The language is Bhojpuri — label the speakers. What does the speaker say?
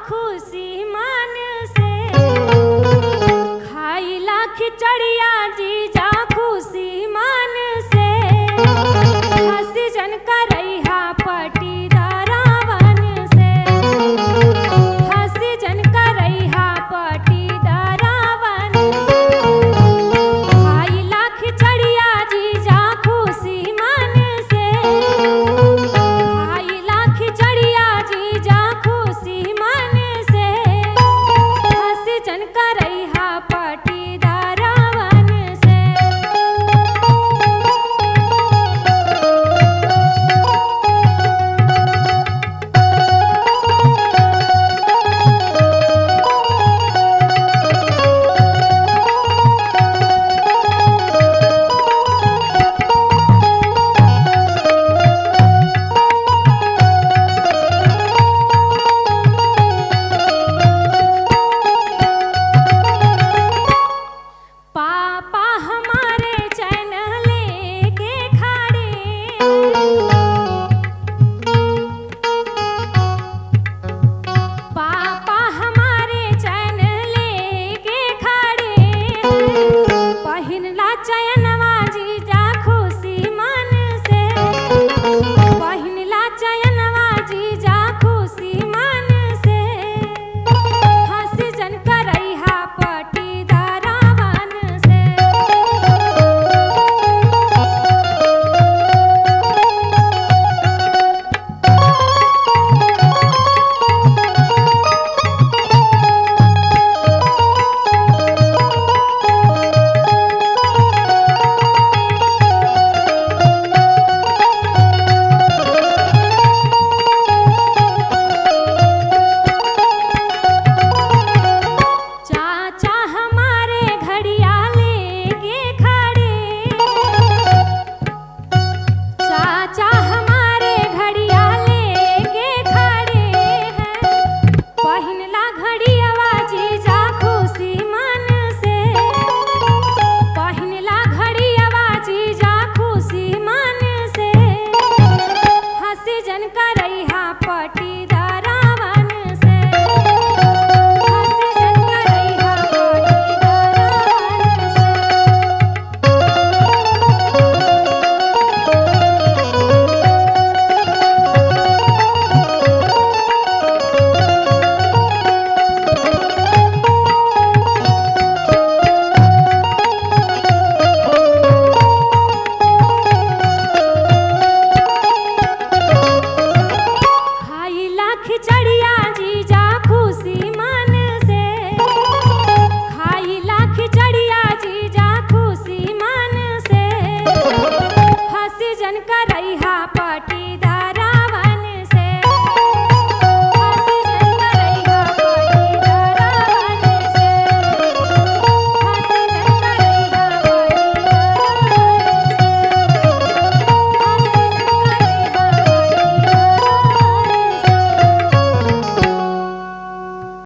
Speaker 1: खुशी मन से। खाइला खिचड़िया जीजा खुशी मन से। हंसी जन करैहा पटीदारावन से। हंसी जन करैहा पटीदारावन से। खाइला खिचड़िया जीजा खुशी मन से। खाइला खिचड़िया जीजा खुशी मन से। हंसी जन करैहा पटीदारावन से। पापा हमारे चैन लेके खड़े। पापा हमारे चैन लेके खड़े। पहिनला चैनवा जीजा खुशी मन से। पहिनला चैनवा जीजा खुशी मन से। हंसी जन करैहा पटीदारावन से। चाचा हमारे घड़िया लेके खड़े। चाचा हमारे घड़िया लेके खड़े हैं। पहिनला घड़ियावा जीजा खुशी मन से। पहिनला घड़ियावा जीजा खुशी मन से। हंसी जन करैहा पटीदारावन से। हंसी जन करैहा पटीदारावन से। खाइला खिचड़िया जीजा खुशी मन से। खाइला खिचड़िया जीजा खुशी मन से। हंसी जन करैहा पटीदार